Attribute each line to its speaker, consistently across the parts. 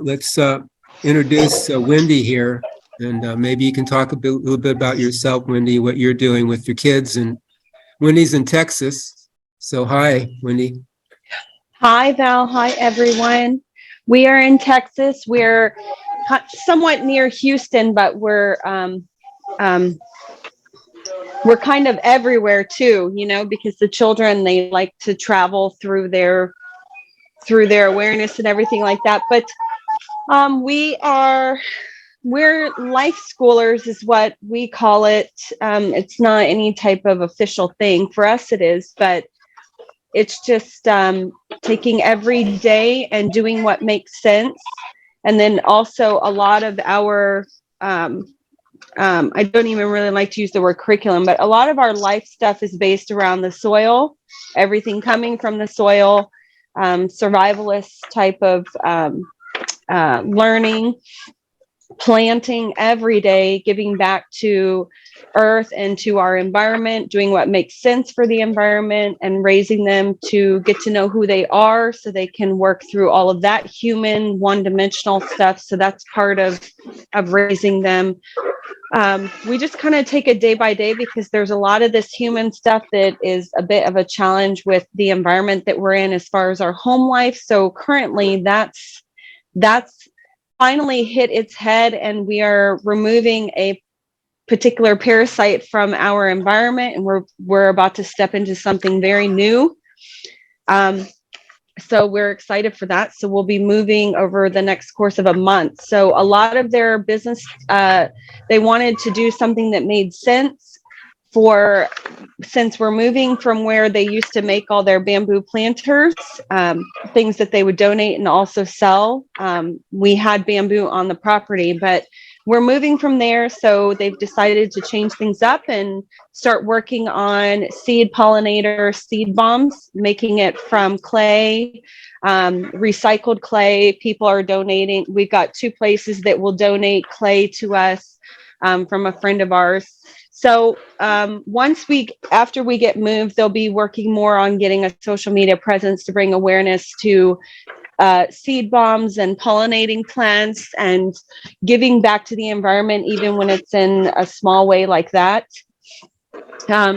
Speaker 1: let's introduce Wendy here, and maybe you can talk little bit about yourself, Wendy, what you're doing with your kids. And Wendy's in Texas, so hi, Wendy.
Speaker 2: Hi, Val. Hi, everyone. We are in Texas. We're somewhat near Houston, but we're kind of everywhere too, you know, because the children, they like to travel through their awareness and everything like that. But we're life schoolers is what we call it. It's not any type of official thing. For us it is, but it's just taking every day and doing what makes sense. And then also a lot of our I don't even really like to use the word curriculum, but a lot of our life stuff is based around the soil, everything coming from the soil, survivalist type of learning, planting every day, giving back to earth and to our environment, doing what makes sense for the environment, and raising them to get to know who they are so they can work through all of that human one-dimensional stuff. So that's part of raising them. We just kind of take it day by day because there's a lot of this human stuff that is a bit of a challenge with the environment that we're in as far as our home life. So currently that's finally hit its head, and we are removing a particular parasite from our environment, and we're about to step into something very new. So we're excited for that. So we'll be moving over the next course of a month. So a lot of their business, they wanted to do something that made sense since we're moving from where they used to make all their bamboo planters, things that they would donate and also sell. We had bamboo on the property, but we're moving from there. So they've decided to change things up and start working on seed pollinator seed bombs, making it from clay, recycled clay. People are donating. We've got 2 places that will donate clay to us from a friend of ours. So after we get moved, they'll be working more on getting a social media presence to bring awareness to seed bombs and pollinating plants and giving back to the environment, even when it's in a small way like that.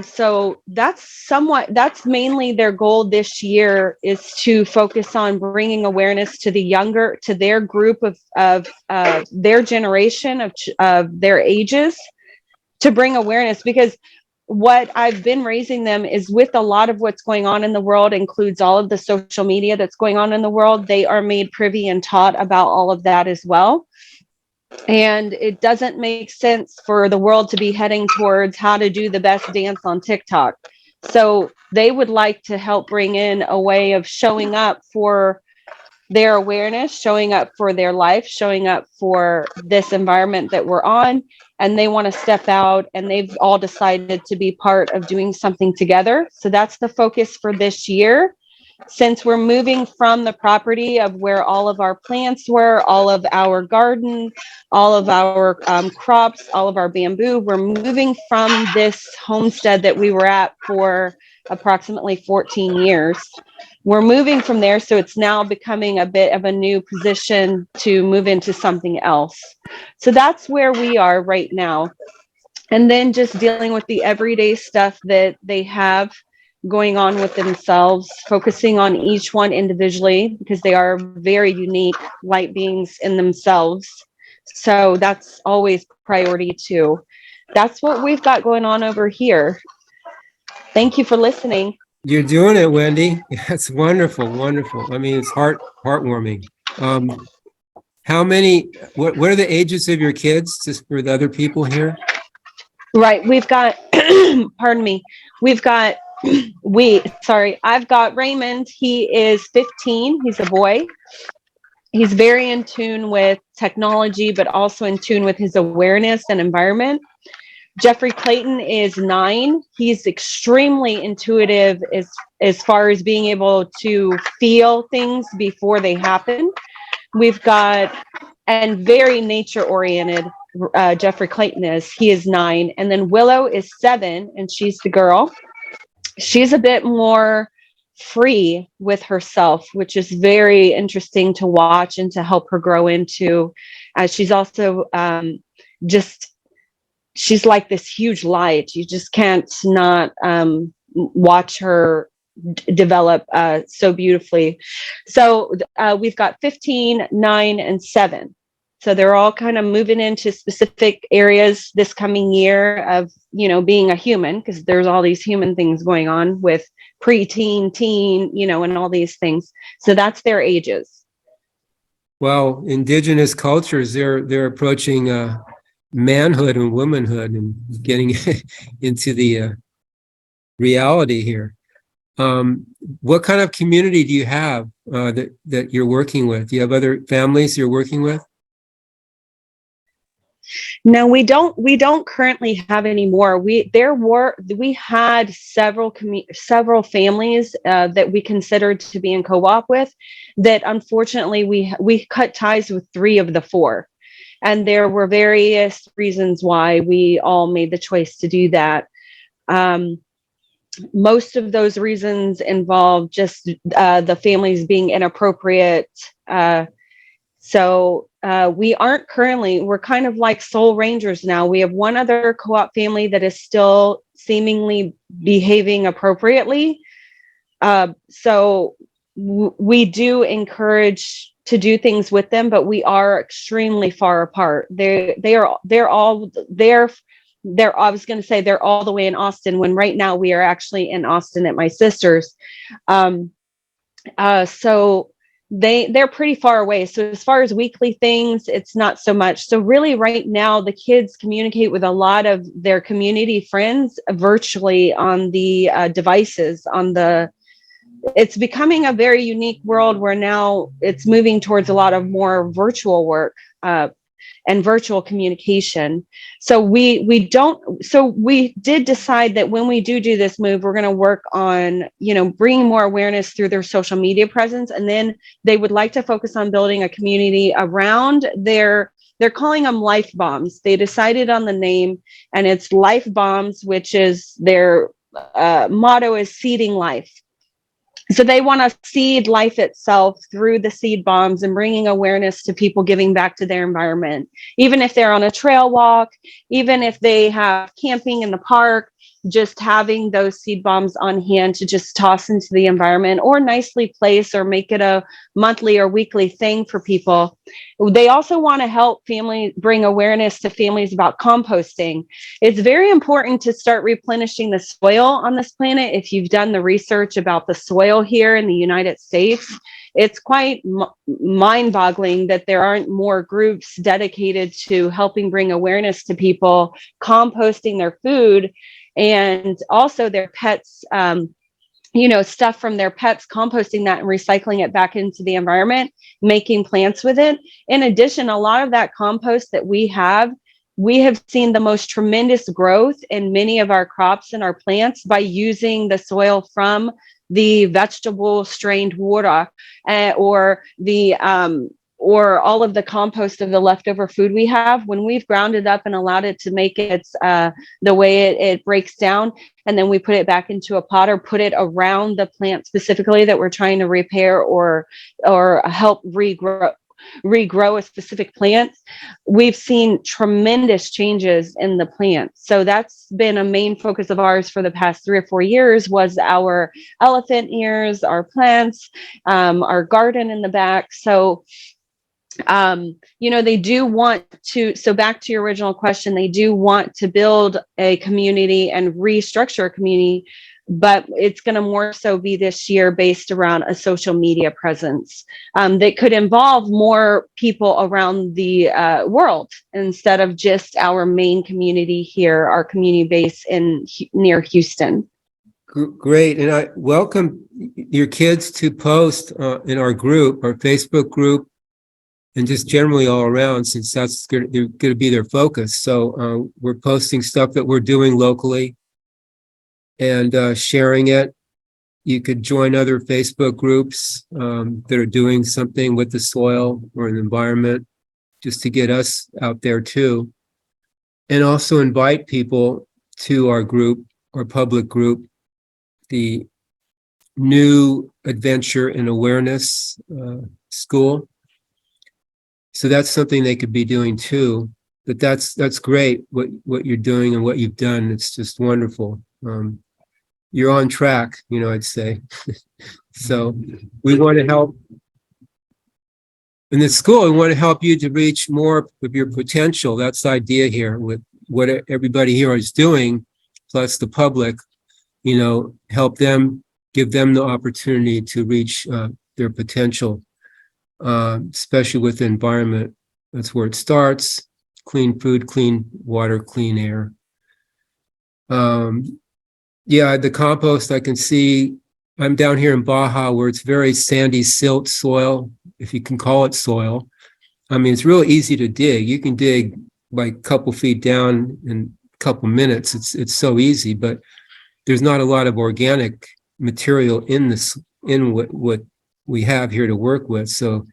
Speaker 2: So that's mainly their goal this year, is to focus on bringing awareness to their group of their generation of their ages, to bring awareness, because what I've been raising them is with a lot of what's going on in the world, includes all of the social media that's going on in the world. They are made privy and taught about all of that as well. And it doesn't make sense for the world to be heading towards how to do the best dance on TikTok. So they would like to help bring in a way of showing up for their awareness, showing up for their life, showing up for this environment that we're on. And they want to step out, and they've all decided to be part of doing something together. So that's the focus for this year. Since we're moving from the property of where all of our plants were, all of our garden, all of our crops, all of our bamboo, we're moving from this homestead that we were at for approximately 14 years. We're moving from there, so it's now becoming a bit of a new position to move into something else. So that's where we are right now. And then just dealing with the everyday stuff that they have going on with themselves, focusing on each one individually, because they are very unique light beings in themselves. So that's always priority too. That's what we've got going on over here. Thank you for listening.
Speaker 1: You're doing it, Wendy. That's wonderful, wonderful. I mean, it's heartwarming. How many? What are the ages of your kids, just for the other people here?
Speaker 2: Right, we've got. Pardon me. I've got Raymond. He is 15. He's a boy. He's very in tune with technology, but also in tune with his awareness and environment. Jeffrey Clayton is 9. He's extremely intuitive as far as being able to feel things before they happen. We've got, and very nature oriented, Jeffrey Clayton is. He is 9. And then Willow is 7, and she's the girl. She's a bit more free with herself, which is very interesting to watch and to help her grow into. She's also just, she's like this huge light. You just can't not watch her develop so beautifully. So we've got 15, 9, and 7. So they're all kind of moving into specific areas this coming year of, you know, being a human, because there's all these human things going on with preteen, teen, you know, and all these things. So that's their ages.
Speaker 1: Well, indigenous cultures, they're approaching manhood and womanhood and getting into the reality here. What kind of community do you have that you're working with? Do you have other families you're working with?
Speaker 2: No, we don't currently have any more. We had several families that we considered to be in co-op with, that unfortunately we cut ties with 3 of the 4. And there were various reasons why we all made the choice to do that. Most of those reasons involve just the families being inappropriate. So we aren't currently, we're kind of like sole rangers now. We have one other co-op family that is still seemingly behaving appropriately. So we do encourage to do things with them, but we are extremely far apart. They're I was going to say they're all the way in Austin, when right now we are actually in Austin at my sister's. So they're pretty far away. So as far as weekly things, it's not so much. So really right now, the kids communicate with a lot of their community friends virtually on the devices, it's becoming a very unique world where now it's moving towards a lot of more virtual work and virtual communication. So we did decide that when we do this move, we're going to work on, you know, bringing more awareness through their social media presence. And then they would like to focus on building a community around they're calling them life bombs. They decided on the name, and it's life bombs, which is their motto is seeding life. So they want to seed life itself through the seed bombs and bringing awareness to people giving back to their environment. Even if they're on a trail walk, even if they have camping in the park, just having those seed bombs on hand to just toss into the environment or nicely place or make it a monthly or weekly thing for people. They also want to help bring awareness to families about composting. It's very important to start replenishing the soil on this planet. If you've done the research about the soil here in the United States, it's quite mind-boggling that there aren't more groups dedicated to helping bring awareness to people composting their food and also their pets, stuff from their pets, composting that and recycling it back into the environment, making plants with it. In addition, a lot of that compost that we have seen the most tremendous growth in many of our crops and our plants by using the soil from the vegetable strained water or all of the compost of the leftover food we have. When we've ground it up and allowed it to make it the way it breaks down, and then we put it back into a pot or put it around the plant specifically that we're trying to repair or help regrow a specific plant, we've seen tremendous changes in the plants. So that's been a main focus of ours for the past 3 or 4 years, was our elephant ears, our plants, our garden in the back. So they do want to, so back to your original question, they do want to build a community and restructure a community, but it's going to more so be this year based around a social media presence that could involve more people around the world instead of just our main community here, our community base near Houston.
Speaker 1: Great. And I welcome your kids to post in our group, our Facebook group, and just generally all around, since that's going to be their focus. So we're posting stuff that we're doing locally and sharing it. You could join other Facebook groups that are doing something with the soil or the environment, just to get us out there too. And also invite people to our group, our public group, the new adventure in awareness school. So that's something they could be doing too. But that's great what you're doing and what you've done. It's just wonderful. You're on track, I'd say. So we want to help. In this school, we want to help you to reach more of your potential. That's the idea here with what everybody here is doing, plus the public, help them, give them the opportunity to reach their potential, especially with the environment. That's where it starts. Clean food, clean water, clean air. Yeah, the compost, I can see, I'm down here in Baja where it's very sandy silt soil, if you can call it soil. I mean, it's real easy to dig. You can dig like a couple feet down in a couple minutes. It's so easy, but there's not a lot of organic material in what we have here to work with. So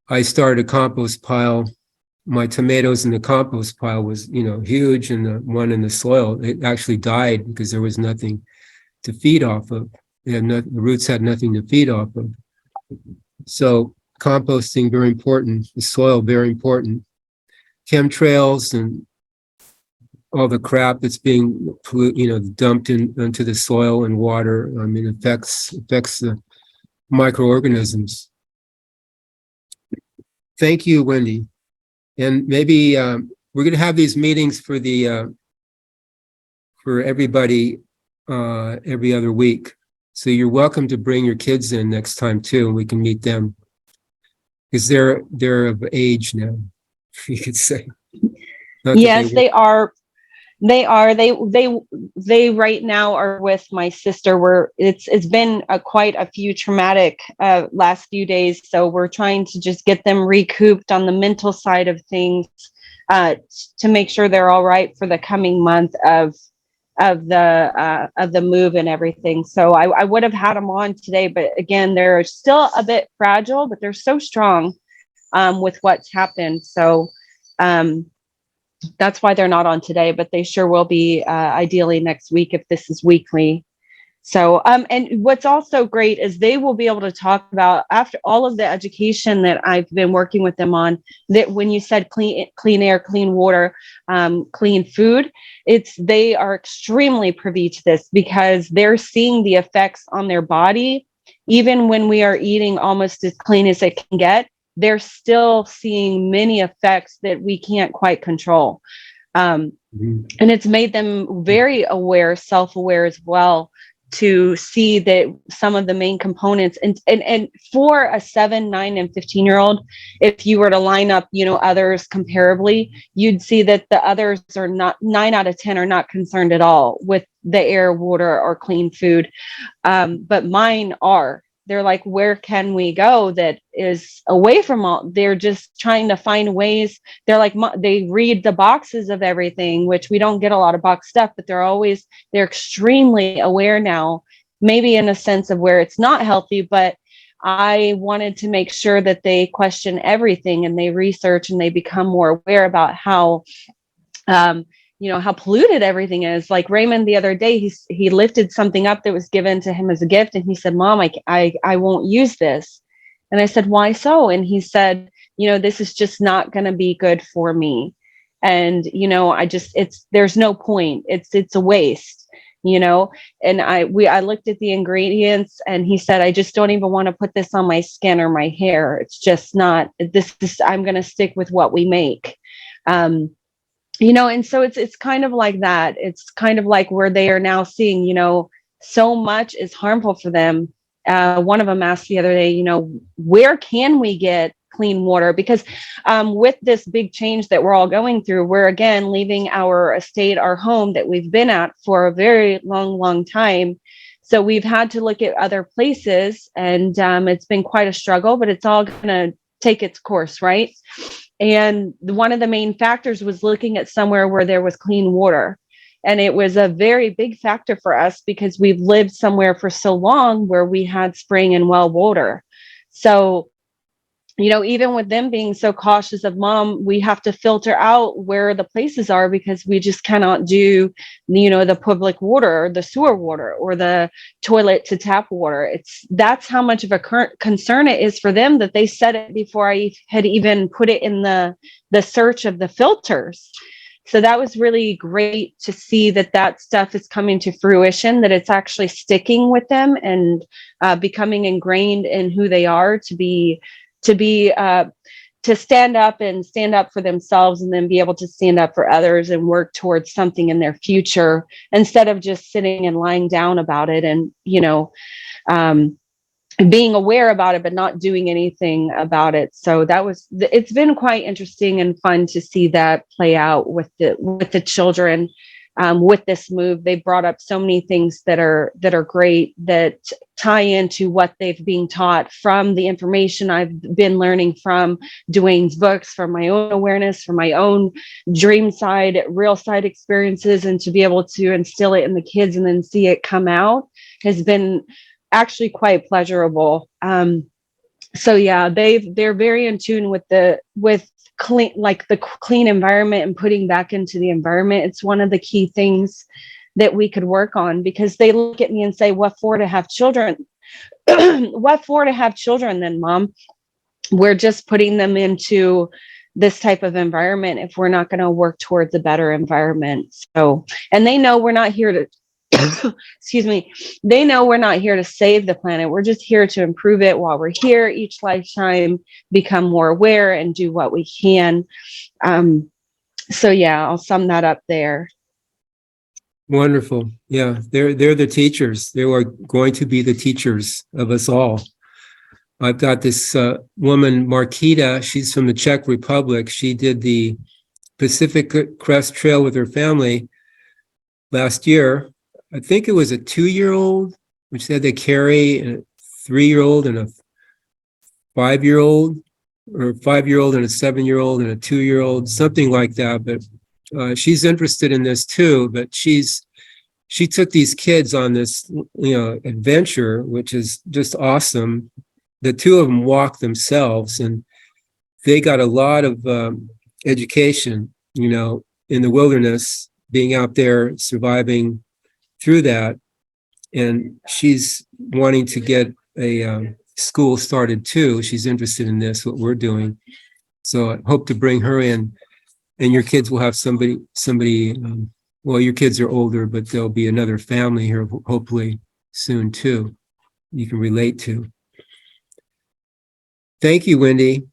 Speaker 1: I started a compost pile. My tomatoes in the compost pile was, huge, and the one in the soil, it actually died because there was nothing to feed off of. The roots had nothing to feed off of. So composting, very important. The soil, very important. Chemtrails and all the crap that's being dumped into the soil and water, I mean, affects the microorganisms. Thank you, Wendy. And maybe we're going to have these meetings for everybody every other week. So you're welcome to bring your kids in next time too, and we can meet them because they're of age now, you could say.
Speaker 2: Yes, they are. They are. They right now are with my sister. It's been quite a few traumatic last few days, so we're trying to just get them recouped on the mental side of things to make sure they're all right for the coming month of the move and everything. So I would have had them on today, but again, they're still a bit fragile, but they're so strong with what's happened. So that's why they're not on today, but they sure will be ideally next week if this is weekly. So, and what's also great is they will be able to talk about, after all of the education that I've been working with them on, that when you said clean air, clean water, clean food, they are extremely privy to this because they're seeing the effects on their body. Even when we are eating almost as clean as it can get, they're still seeing many effects that we can't quite control. And it's made them very aware, self-aware as well, to see that some of the main components and for a 7, 9, and 15-year-old, if you were to line up, others comparably, you'd see that the others are not, 9 out of 10 are not concerned at all with the air, water, or clean food. But mine are. They're like, where can we go that is away from all? They're just trying to find ways. They're like, they read the boxes of everything, which we don't get a lot of box stuff, but they're extremely aware now, maybe in a sense of where it's not healthy, but I wanted to make sure that they question everything and they research and they become more aware about how, how polluted everything is. Like Raymond the other day, he lifted something up that was given to him as a gift. And he said, Mom, I won't use this. And I said, why so? And he said, this is just not going to be good for me. And, there's no point. It's a waste, and I looked at the ingredients and he said, I just don't even want to put this on my skin or my hair. It's just not I'm going to stick with what we make. And so it's kind of like that. It's kind of like where they are now seeing, so much is harmful for them. One of them asked the other day, where can we get clean water? Because with this big change that we're all going through, we're again leaving our estate, our home that we've been at for a very long, long time. So we've had to look at other places, and it's been quite a struggle, but it's all going to take its course, right? And one of the main factors was looking at somewhere where there was clean water. And it was a very big factor for us because we've lived somewhere for so long where we had spring and well water. So even with them being so cautious of mom, we have to filter out where the places are because we just cannot do, the public water, the sewer water, or the toilet to tap water. That's how much of a current concern it is for them that they said it before I had even put it in the search of the filters. So that was really great to see that stuff is coming to fruition, that it's actually sticking with them and becoming ingrained in who they are to stand up for themselves, and then be able to stand up for others and work towards something in their future instead of just sitting and lying down about it and being aware about it but not doing anything about it. So it's been quite interesting and fun to see that play out with the children. With this move, they brought up so many things that are great, that tie into what they've been taught from the information I've been learning from Dwayne's books, from my own awareness, from my own dream side, real side experiences, and to be able to instill it in the kids and then see it come out has been actually quite pleasurable. So yeah, they're very in tune with clean, like the clean environment and putting back into the environment. It's one of the key things that we could work on, because they look at me and say, what for to have children? What for to have children then, mom? We're just putting them into this type of environment if we're not going to work towards a better environment. So, and they know we're not here to excuse me, they know we're not here to save the planet. We're just here to improve it while we're here each lifetime, become more aware and do what we can. So yeah, I'll sum that up there.
Speaker 1: Wonderful. Yeah, they're the teachers. They are going to be the teachers of us all. I've got this woman, Markita. She's from the Czech Republic. She did the Pacific Crest Trail with her family last year. I think it was a 2-year-old, which said they carry a 3-year-old and a 5-year-old, or a 5-year-old and a 7-year-old and a 2-year-old, something like that. But she's interested in this too. But she took these kids on this, adventure, which is just awesome. The two of them walk themselves, and they got a lot of education, in the wilderness, being out there surviving through that. And she's wanting to get a school started too. She's interested in this, what we're doing. So I hope to bring her in, and your kids will have somebody, well, your kids are older, but there'll be another family here hopefully soon too, you can relate to. Thank you, Wendy.